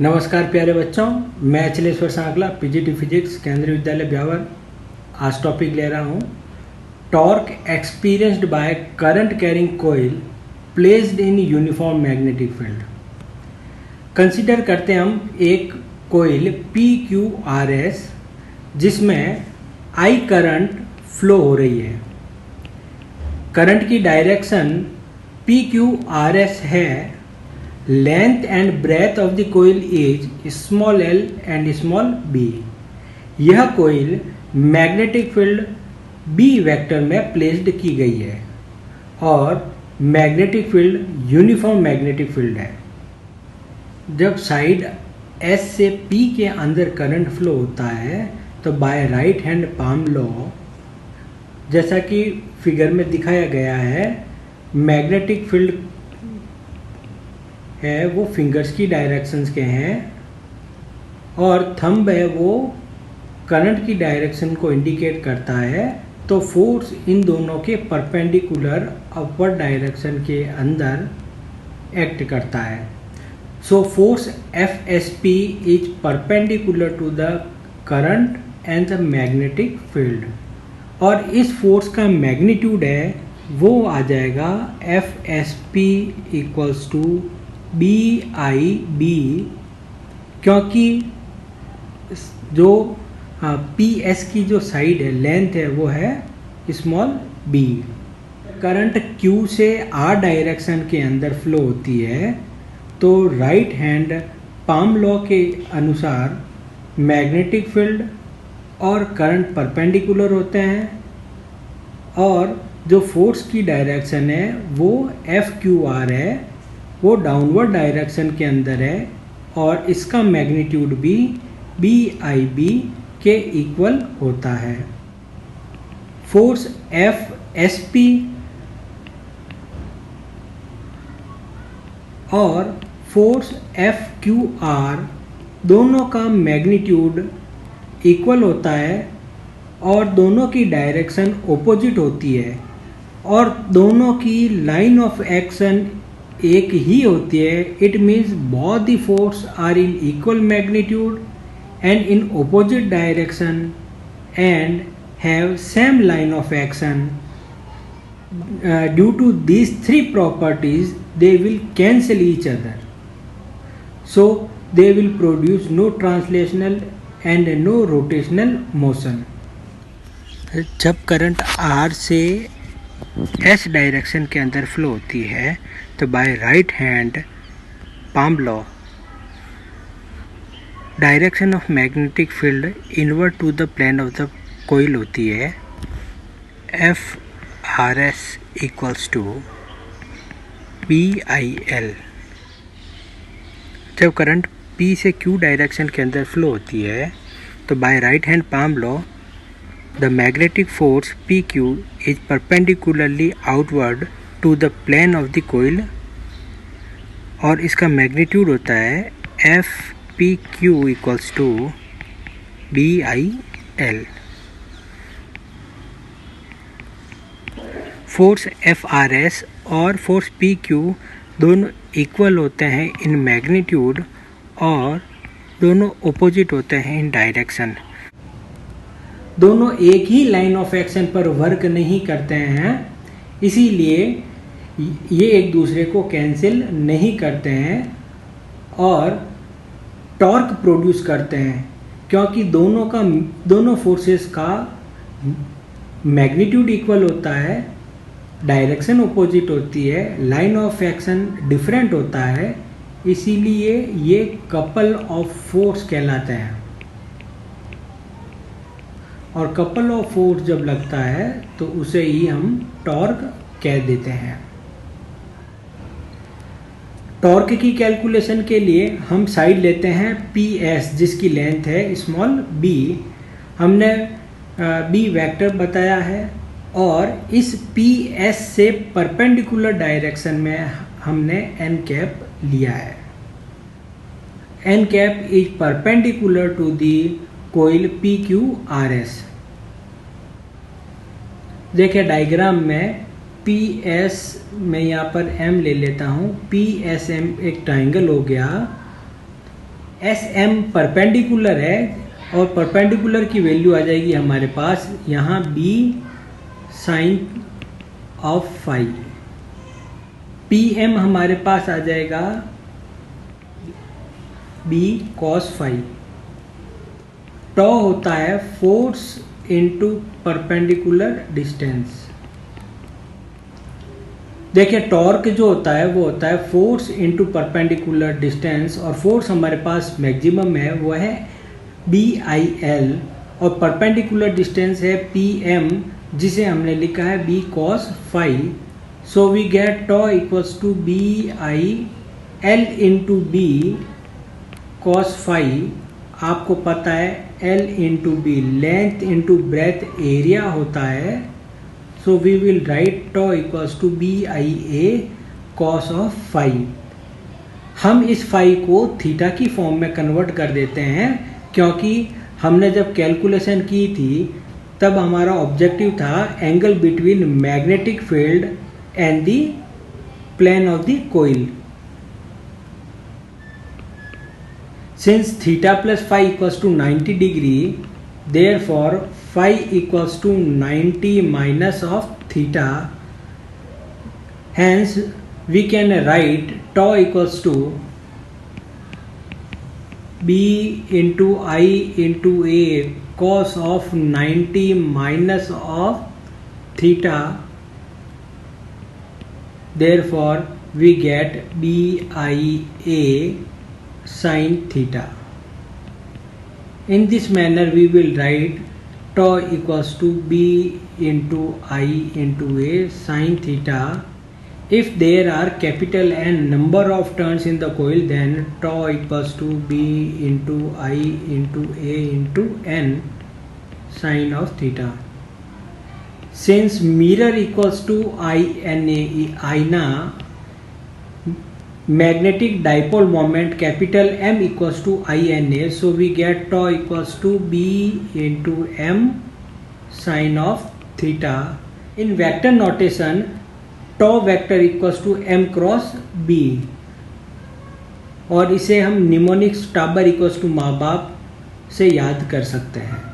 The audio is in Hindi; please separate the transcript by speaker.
Speaker 1: नमस्कार प्यारे बच्चों, मैं अचलेश्वर सांकला पीजीटी फिजिक्स केंद्रीय विद्यालय ब्यावर आज टॉपिक ले रहा हूँ torque experienced by current carrying coil placed in uniform magnetic field. Consider करते हैं हम एक कोयल PQRS जिसमें I करंट फ्लो हो रही है। करंट की डायरेक्शन PQRS है। Length and breadth of the coil is small l and small b। यह coil magnetic field B vector में प्लेस्ड की गई है और magnetic field uniform magnetic field है। जब साइड S से P के अंदर करंट फ्लो होता है तो by right hand palm law, जैसा कि फिगर में दिखाया गया है, मैग्नेटिक फील्ड है वो फिंगर्स की डायरेक्शंस के हैं और थंब है वो करंट की डायरेक्शन को इंडिकेट करता है। तो फोर्स इन दोनों के परपेंडिकुलर अपवर्ड डायरेक्शन के अंदर एक्ट करता है। So force FSP is perpendicular to the current and the magnetic field और इस फोर्स का मैग्नीट्यूड है वो आ जाएगा FSP इक्वल्स टू BIB, क्योंकि जो PS की जो साइड है, लेंथ है, वो है स्मॉल b। करंट Q से R डायरेक्शन के अंदर फ्लो होती है तो राइट हैंड पाम लॉ के अनुसार मैग्नेटिक फील्ड और करंट परपेंडिकुलर होते हैं और जो फोर्स की डायरेक्शन है वो FQR है, वो डाउनवर्ड डायरेक्शन के अंदर है और इसका मैग्नीट्यूड भी BIB के इक्वल होता है। फोर्स FSP और फोर्स FQR दोनों का मैग्नीट्यूड इक्वल होता है और दोनों की डायरेक्शन ओपोजिट होती है और दोनों की लाइन ऑफ एक्शन एक ही होती है। It means both the force are in equal magnitude and in opposite direction and have same line of action. Due to these three properties they will cancel each other, so they will produce no translational and no rotational motion। जब करंट R से S डायरेक्शन के अंदर फ्लो होती है तो by right hand palm law direction of magnetic field invert to the plane of the coil होती है FRS इक्वल्स टू BIL। जब करंट P से Q डायरेक्शन के अंदर फ्लो होती है तो by right hand palm law the magnetic force PQ is perpendicularly outward to the plane of the coil और इसका मैग्नीट्यूड होता है FPQ equals to BIL। Force FRS और फोर्स PQ दोनों इक्वल होते हैं इन मैग्नीट्यूड और दोनों ओपोजिट होते हैं इन डायरेक्शन। दोनों एक ही लाइन ऑफ एक्शन पर वर्क नहीं करते हैं, इसीलिए ये एक दूसरे को कैंसिल नहीं करते हैं और टॉर्क प्रोड्यूस करते हैं, क्योंकि दोनों फोर्सेस का मैग्नीट्यूड इक्वल होता है, डायरेक्शन ऑपोजिट होती है, लाइन ऑफ एक्शन डिफरेंट होता है, इसीलिए ये कपल ऑफ फोर्स कहलाते हैं। और कपल ऑफ फोर्स जब लगता है तो उसे ही हम टॉर्क कह देते हैं। टॉर्क की कैलकुलेशन के लिए हम साइड लेते हैं PS जिसकी लेंथ है स्मॉल b। हमने B वेक्टर बताया है और इस PS से परपेंडिकुलर डायरेक्शन में हमने n कैप लिया है। n cap is perpendicular to the coil PQRS। देखिए डायग्राम में PS मैं यहाँ पर M ले लेता हूँ, PSM एक ट्राइंगल हो गया एस एम परपेंडिकुलर है और परपेंडिकुलर की वैल्यू आ जाएगी हमारे पास यहाँ B sine of phi. P M हमारे पास आ जाएगा बी कॉस फाई। टॉ होता है फोर्स इनटू परपेंडिकुलर डिस्टेंस। देखिए टॉर्क जो होता है वो होता है फोर्स इनटू परपेंडिकुलर डिस्टेंस, और फोर्स हमारे पास मैक्सिमम है वो है बी आई एल, और परपेंडिकुलर डिस्टेंस है पी एम, जिसे हमने लिखा है B cos phi. So we get tau equals to B I L into B cos phi. आपको पता है L into B length into breadth area होता है। So we will write tau equals to B I A cos of phi. हम इस फाई को थीटा की फॉर्म में कन्वर्ट कर देते हैं, क्योंकि हमने जब कैलकुलेशन की थी तब हमारा ऑब्जेक्टिव था angle between magnetic field and the plane of the coil. Since theta plus phi equals to 90 degree, therefore phi equals to 90 minus of theta. Hence, we can write tau equals to b into I into a cos of 90 minus of theta. Therefore, we get b I a sin theta. In this manner we will write tau equals to b into I into a sin theta. If there are capital N number of turns in the coil, then tau equals to b into I into a into n sin of theta. Since mirror equals to आईना, magnetic dipole moment capital M equals to INA, so we get tau equals to B into M sin of theta. In vector notation, tau vector equals to M cross B, और इसे हम निमोनिक्स टाबर इक्वल्स टू माँ बाप से याद कर सकते हैं।